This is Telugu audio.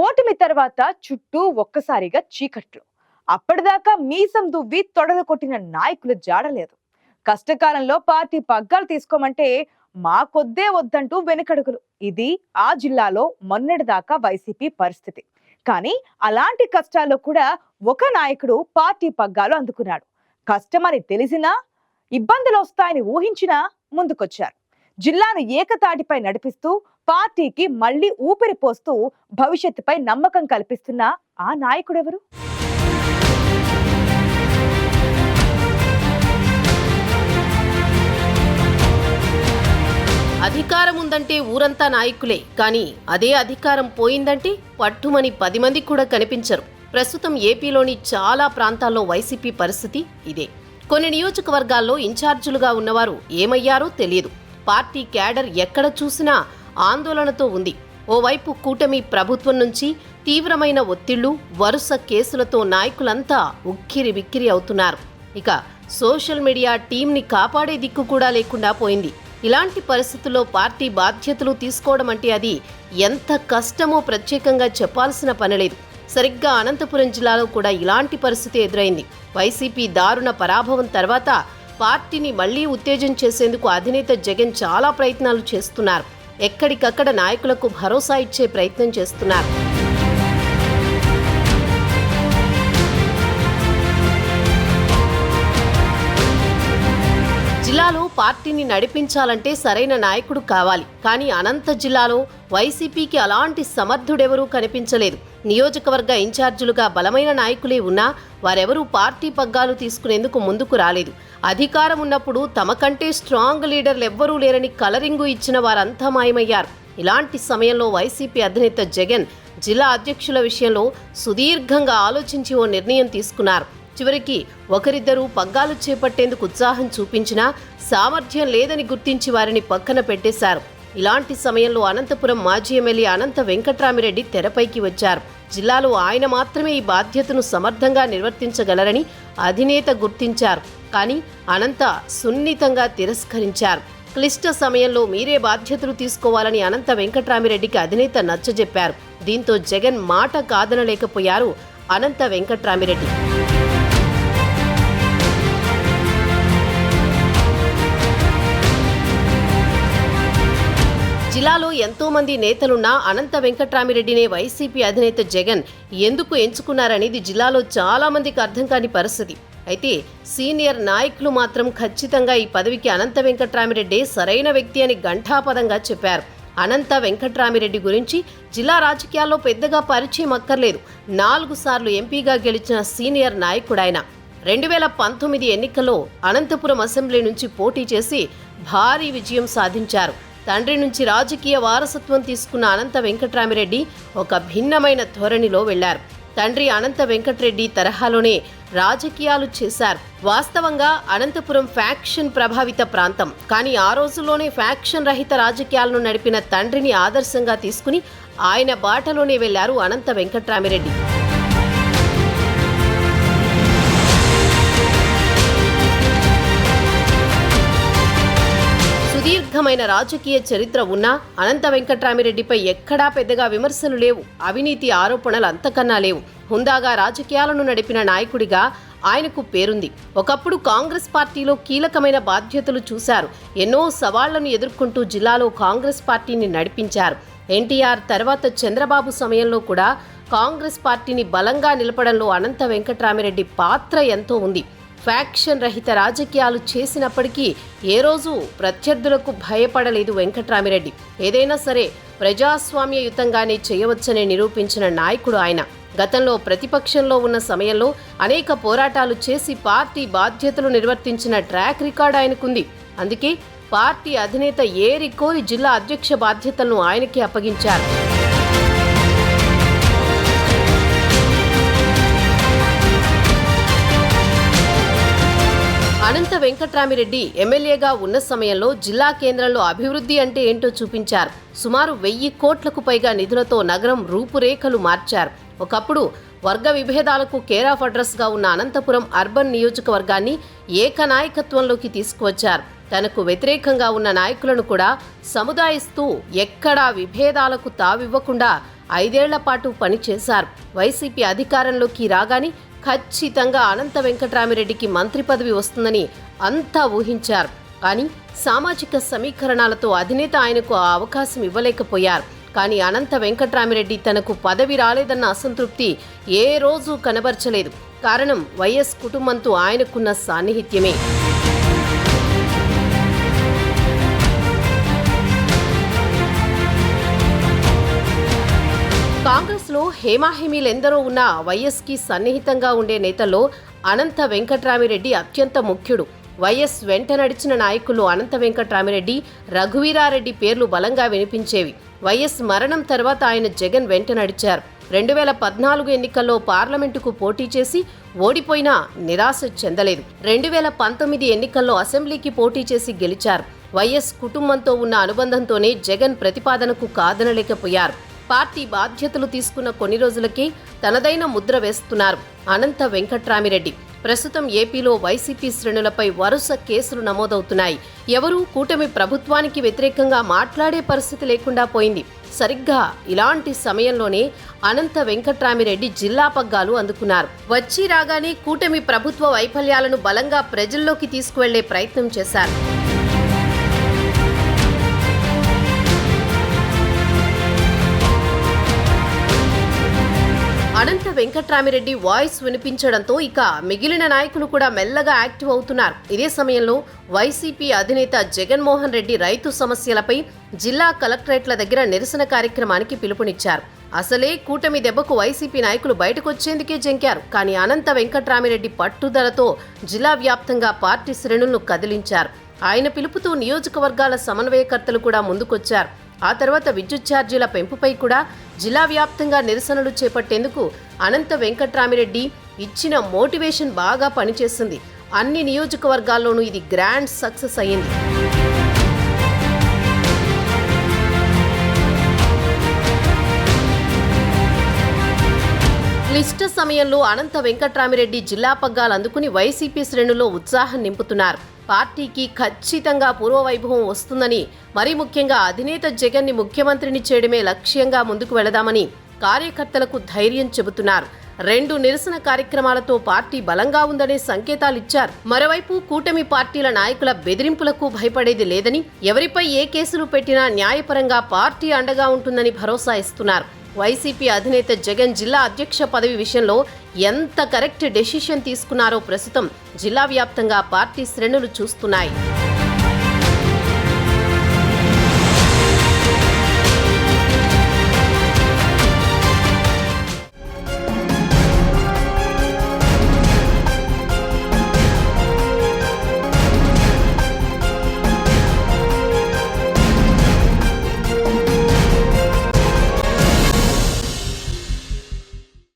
ఓటమి తర్వాత చుట్టూ ఒక్కసారిగా చీకట్లు. అప్పటిదాకా మీసం దువ్వి తొడలు కొట్టిన నాయకులు జాడలేదు. కష్టకాలంలో పార్టీ పగ్గాలు తీసుకోమంటే మా కొద్దే వద్దంటూ వెనుకడుగులు. ఇది ఆ జిల్లాలో మొన్నటిదాకా వైసీపీ పరిస్థితి. కానీ అలాంటి కష్టాల్లో కూడా ఒక నాయకుడు పార్టీ పగ్గాలు అందుకున్నాడు. కష్టమని తెలిసినా, ఇబ్బందులు వస్తాయని ఊహించినా ముందుకొచ్చారు. జిల్లాను ఏకతాటిపై నడిపిస్తూ పార్టీకి మళ్లీ ఊపిరి పోస్తూ భవిష్యత్తుపై నమ్మకం కల్పిస్తున్న ఆ నాయకుడెవరు? అధికారం ఉందంటే ఊరంతా నాయకులే, కానీ అదే అధికారం పోయిందంటే పట్టుమని 10 మంది కూడా కనిపించరు. ప్రస్తుతం ఏపీలోని చాలా ప్రాంతాల్లో వైసీపీ పరిస్థితి ఇదే. కొన్ని నియోజకవర్గాల్లో ఇన్ఛార్జీలుగా ఉన్నవారు ఏమయ్యారో తెలియదు. పార్టీ క్యాడర్ ఎక్కడ చూసినా ఆందోళనతో ఉంది. ఓవైపు కూటమి ప్రభుత్వం నుంచి తీవ్రమైన ఒత్తిళ్లు, వరుస కేసులతో నాయకులంతా ఉక్కిరి బిక్కిరి అవుతున్నారు. ఇక సోషల్ మీడియా టీంని కాపాడే దిక్కు కూడా లేకుండా పోయింది. ఇలాంటి పరిస్థితుల్లో పార్టీ బాధ్యతలు తీసుకోవడం అంటే అది ఎంత కష్టమో ప్రత్యేకంగా చెప్పాల్సిన పనిలేదు. సరిగ్గా అనంతపురం జిల్లాలో కూడా ఇలాంటి పరిస్థితి ఎదురైంది. వైసీపీ దారుణ పరాభవం తర్వాత పార్టీని మళ్లీ ఉత్తేజం చేసేందుకు అధినేత జగన్ చాలా ప్రయత్నాలు చేస్తున్నారు. ఎక్కడికక్కడ నాయకులకు భరోసా ఇచ్చే ప్రయత్నం చేస్తున్నారు. జిల్లాలో పార్టీని నడిపించాలంటే సరైన నాయకుడు కావాలి. కానీ అనంత జిల్లాలో వైసీపీకి అలాంటి సమర్థుడెవరూ కనిపించలేదు. నియోజకవర్గ ఇన్ఛార్జీలుగా బలమైన నాయకులే ఉన్నా వారెవరూ పార్టీ పగ్గాలు తీసుకునేందుకు ముందుకు రాలేదు. అధికారం ఉన్నప్పుడు తమకంటే స్ట్రాంగ్ లీడర్లు ఎవ్వరూ లేరని కలరింగు ఇచ్చిన వారంతా మాయమయ్యారు. ఇలాంటి సమయంలో వైసీపీ అధినేత జగన్ జిల్లా అధ్యక్షుల విషయంలో సుదీర్ఘంగా ఆలోచించి ఓ నిర్ణయం తీసుకున్నారు. చివరికి ఒకరిద్దరూ పగ్గాలు చేపట్టేందుకు ఉత్సాహం చూపించినా సామర్థ్యం లేదని గుర్తించి వారిని పక్కన పెట్టేశారు. ఇలాంటి సమయంలో అనంతపురం మాజీ ఎమ్మెల్యే అనంత వెంకట్రామిరెడ్డి తెరపైకి వచ్చారు. జిల్లాలో ఆయన మాత్రమే ఈ బాధ్యతను సమర్థంగా నిర్వర్తించగలరని అధినేత గుర్తించారు. కానీ అనంత సున్నితంగా తిరస్కరించారు. క్లిష్ట సమయంలో మీరే బాధ్యతలు తీసుకోవాలని అనంత వెంకట్రామిరెడ్డికి అధినేత నచ్చజెప్పారు. దీంతో జగన్ మాట కాదనలేకపోయారు అనంత వెంకట్రామిరెడ్డి. జిల్లాలో ఎంతో మంది నేతలున్నా అనంత వెంకట్రామిరెడ్డినే వైసీపీ అధినేత జగన్ ఎందుకు ఎంచుకున్నారనేది జిల్లాలో చాలా మందికి అర్థం కాని పరిస్థితి. అయితే సీనియర్ నాయకులు మాత్రం ఖచ్చితంగా ఈ పదవికి అనంత వెంకట్రామిరెడ్డి సరైన వ్యక్తి అని ఘంటాపదంగా చెప్పారు. అనంత వెంకట్రామిరెడ్డి గురించి జిల్లా రాజకీయాల్లో పెద్దగా పరిచయం అక్కర్లేదు. 4 సార్లు ఎంపీగా గెలిచిన సీనియర్ నాయకుడాయన. 2019 ఎన్నికల్లో అనంతపురం అసెంబ్లీ నుంచి పోటీ చేసి భారీ విజయం సాధించారు. తండ్రి నుంచి రాజకీయ వారసత్వం తీసుకున్న అనంత వెంకట్రామిరెడ్డి ఒక భిన్నమైన ధోరణిలో వెళ్లారు. తండ్రి అనంత వెంకట్రెడ్డి తరహాలోనే రాజకీయాలు చేశారు. వాస్తవంగా అనంతపురం ఫ్యాక్షన్ ప్రభావిత ప్రాంతం. కానీ ఆ రోజుల్లోనే ఫ్యాక్షన్ రహిత రాజకీయాలను నడిపిన తండ్రిని ఆదర్శంగా తీసుకుని ఆయన బాటలోనే వెళ్లారు అనంత వెంకట్రామిరెడ్డి. సుదీర్ఘమైన రాజకీయ చరిత్ర ఉన్నా అనంత వెంకట్రామిరెడ్డిపై ఎక్కడా పెద్దగా విమర్శలు లేవు. అవినీతి ఆరోపణలు అంతకన్నా లేవు. హుందాగా రాజకీయాలను నడిపిన నాయకుడిగా ఆయనకు పేరుంది. ఒకప్పుడు కాంగ్రెస్ పార్టీలో కీలకమైన బాధ్యతలు చూశారు. ఎన్నో సవాళ్లను ఎదుర్కొంటూ జిల్లాలో కాంగ్రెస్ పార్టీని నడిపించారు. ఎన్టీఆర్ తర్వాత చంద్రబాబు సమయంలో కూడా కాంగ్రెస్ పార్టీని బలంగా నిలపడంలో అనంత వెంకట్రామిరెడ్డి పాత్ర ఎంతో ఉంది. ఫ్యాక్షన్ రహిత రాజకీయాలు చేసినప్పటికీ ఏ రోజు ప్రత్యర్థులకు భయపడలేదు వెంకట్రామిరెడ్డి. ఏదైనా సరే ప్రజాస్వామ్యయుతంగానే చేయవచ్చని నిరూపించిన నాయకుడు ఆయన. గతంలో ప్రతిపక్షంలో ఉన్న సమయంలో అనేక పోరాటాలు చేసి పార్టీ బాధ్యతలు నిర్వర్తించిన ట్రాక్ రికార్డ్ ఆయనకుంది. అందుకే పార్టీ అధినేత ఏరికోరి జిల్లా అధ్యక్ష బాధ్యతలను ఆయనకి అప్పగించారు. అనంత వెంకట్రామిరెడ్డి ఎమ్మెల్యేగా ఉన్న సమయంలో జిల్లా కేంద్రంలో అభివృద్ధి అంటే ఏంటో చూపించారు. సుమారు 1000 కోట్లకు పైగా నిధులతో నగరం రూపురేఖలు మార్చారు. ఒకప్పుడు వర్గ విభేదాలకు కేర్ ఆఫ్ అడ్రస్గా ఉన్న అనంతపురం అర్బన్ నియోజకవర్గాన్ని ఏకనాయకత్వంలోకి తీసుకువచ్చారు. తనకు వ్యతిరేకంగా ఉన్న నాయకులను కూడా సముదాయిస్తూ ఎక్కడా విభేదాలకు తావివ్వకుండా 5 ఏళ్ల పాటు పనిచేశారు. వైసీపీ అధికారంలోకి రాగానే ఖచ్చితంగా అనంత వెంకట్రామిరెడ్డికి మంత్రి పదవి వస్తుందని అంతా ఊహించారు. కానీ సామాజిక సమీకరణాలతో అధినేత ఆయనకు ఆ అవకాశం ఇవ్వలేకపోయారు. కానీ అనంత వెంకట్రామిరెడ్డి తనకు పదవి రాలేదన్న అసంతృప్తి ఏ రోజు కనబరచలేదు. కారణం వైఎస్ కుటుంబంతో ఆయనకున్న సాన్నిహిత్యమే. కాంగ్రెస్లో హేమాహేమీలెందరో ఉన్న వైఎస్కి సన్నిహితంగా ఉండే నేతల్లో అనంత వెంకట్రామిరెడ్డి అత్యంత ముఖ్యుడు. వైఎస్ వెంట నడిచిన నాయకులు అనంత వెంకట్రామిరెడ్డి, రఘువీరారెడ్డి పేర్లు బలంగా వినిపించేవి. వైఎస్ మరణం తర్వాత ఆయన జగన్ వెంట నడిచారు. 2014 ఎన్నికల్లో పార్లమెంటుకు పోటీ చేసి ఓడిపోయినా నిరాశ చెందలేదు. 2019 ఎన్నికల్లో అసెంబ్లీకి పోటీ చేసి గెలిచారు. వైఎస్ కుటుంబంతో ఉన్న అనుబంధంతోనే జగన్ ప్రతిపాదనకు కాదనలేకపోయారు. పార్టీ బాధ్యతలు తీసుకున్న కొన్ని రోజులకే తనదైన ముద్ర వేస్తున్నారు అనంత వెంకట్రామిరెడ్డి. ప్రస్తుతం ఏపీలో వైసీపీ శ్రేణులపై వరుస కేసులు నమోదవుతున్నాయి. ఎవరూ కూటమి ప్రభుత్వానికి వ్యతిరేకంగా మాట్లాడే పరిస్థితి లేకుండా పోయింది. సరిగ్గా ఇలాంటి సమయంలోనే అనంత వెంకట్రామిరెడ్డి జిల్లా పగ్గాలు అందుకున్నారు. వచ్చి రాగానే కూటమి ప్రభుత్వ వైఫల్యాలను బలంగా ప్రజల్లోకి తీసుకువెళ్లే ప్రయత్నం చేశారు. అనంత వెంకట్రామిరెడ్డి వాయిస్ వినిపించడంతో ఇక మిగిలిన నాయకులు కూడా మెల్లగా యాక్టివ్ అవుతున్నారు. ఇదే సమయంలో వైసీపీ అధినేత జగన్మోహన్ రెడ్డి రైతు సమస్యలపై జిల్లా కలెక్టరేట్ల దగ్గర నిరసన కార్యక్రమానికి పిలుపునిచ్చారు. అసలే కూటమి దెబ్బకు వైసీపీ నాయకులు బయటకొచ్చేందుకే జంకారు. కానీ అనంత వెంకట్రామిరెడ్డి పట్టుదలతో జిల్లా వ్యాప్తంగా పార్టీ శ్రేణులను కదిలించారు. ఆయన పిలుపుతో నియోజకవర్గాల సమన్వయకర్తలు కూడా ముందుకొచ్చారు. ఆ తర్వాత విద్యుత్ ఛార్జీల పెంపుపై కూడా జిల్లా వ్యాప్తంగా నిరసనలు చేపట్టేందుకు అనంత వెంకట్రామిరెడ్డి ఇచ్చిన మోటివేషన్ బాగా పనిచేసింది. అన్ని నియోజకవర్గాల్లోనూ ఇది గ్రాండ్ సక్సెస్ అయ్యింది. క్లిష్ట సమయంలో అనంత వెంకట్రామిరెడ్డి జిల్లా పగ్గాలు అందుకుని వైసీపీ శ్రేణుల్లో ఉత్సాహం నింపుతున్నారు. పార్టీకి ఖచ్చితంగా పూర్వవైభవం వస్తుందని, మరీ ముఖ్యంగా అధినేత జగన్ని ముఖ్యమంత్రిని చేయడమే లక్ష్యంగా ముందుకు వెళదామని కార్యకర్తలకు ధైర్యం చెబుతున్నారు. 2 నిరసన కార్యక్రమాలతో పార్టీ బలంగా ఉందనే సంకేతాలిచ్చారు. మరోవైపు కూటమి పార్టీల నాయకుల బెదిరింపులకు భయపడేది లేదని, ఎవరిపై ఏ కేసులు పెట్టినా న్యాయపరంగా పార్టీ అండగా ఉంటుందని భరోసా ఇస్తున్నారు. వైసీపీ అధినేత జగన్ జిల్లా అధ్యక్ష పదవి విషయంలో ఎంత కరెక్ట్ డెసిషన్ తీసుకున్నారో ప్రస్తుతం జిల్లా వ్యాప్తంగా పార్టీ శ్రేణులు చూస్తున్నాయి.